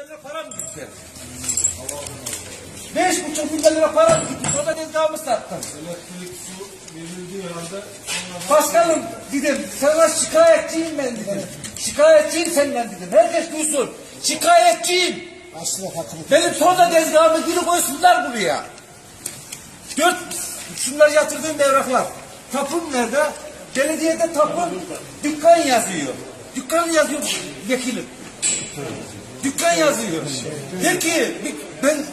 milyar lira para mı gitti? 5,5 milyar lira para mı gitti? Sonra tezgahımı sattım. Elektrik, su verildiği halde... Başkanım dedim, sana şikayetçiyim ben dedim. Şikayetçiyim senden dedim. Herkes duysun. Şikayetçiyim. Benim sonunda tezgahımı geri koysunlar buraya. 4, şunlar yatırdığım evraklar. Tapum nerede? Belediyede tapum, dükkan yazıyor. Dükkan yazıyor vekilim. Dükkan yazıyor. Peki ben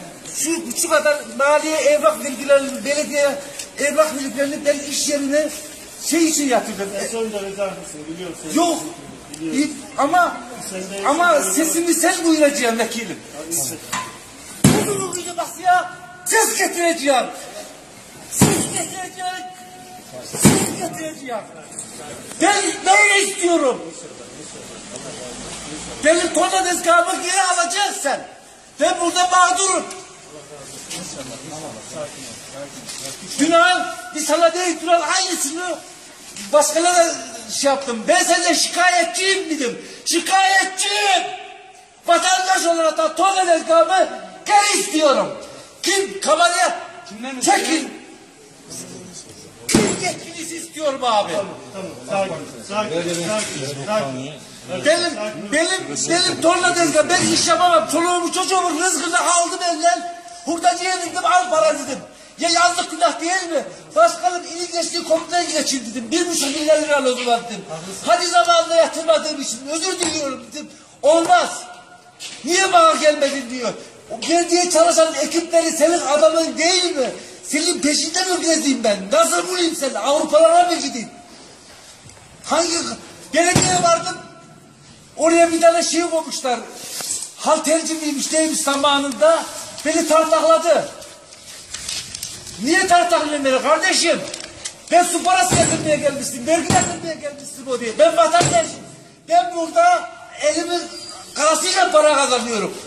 şu kadar maliye evrak bilgilerini, belediye evrak bilgilerini ben iş yerine için yatırdım. Sonunda rezervasını biliyorsun. Yok. Ama sesimi sen duyuracaksın vekilim. Bunu duyuramaz ya. Ses getireceğim. Ses getireceğim. Ses getireceğim. Ben böyle istiyorum. Benim torna tezgahımı geri alacaksın sen. Ben burada mağdurum. Günahın bir sana değil, Günahın aynısını başkalarına şey yaptım. Ben senden şikayetçiyim dedim. Şikayetçiyim. Vatandaş olarak da torna tezgahımı geri istiyorum. Kim? Kameraya çekin. Bir yetkilisi istiyorum abi. Tamam. Sakin. Benim torna tezgahı, ben iş yapamam. Çoluğumu çocuğumun rızkını aldım evden. Hurdacıya dedim, al para dedim. Ya yazlık günah değil mi? Başkanım ili geçtiği komple geçin dedim. 1,5 milyar lira alıyordu dedim. Hadi zamanında yatırmadığım için özür diliyorum dedim. Olmaz. Niye bana gelmedin diyor. O belediye çalışan ekipleri senin adamın değil mi? Senin peşinde mi gezeyim ben? Nasıl bulayım seni? Avrupalara mı gideyim? Hangi belediyeye vardım? Oraya bir tane şey koymuşlar. Halterci miymiş neymiş zamanında. Beni tartakladı. Niye tartaklıyorsun beni kardeşim? Ben su parası yatırmaya gelmiştim. Vergi yatırmaya gelmiştim o diye. Ben vatandaşım. Ben burada elimin karasıyla para kazanıyorum.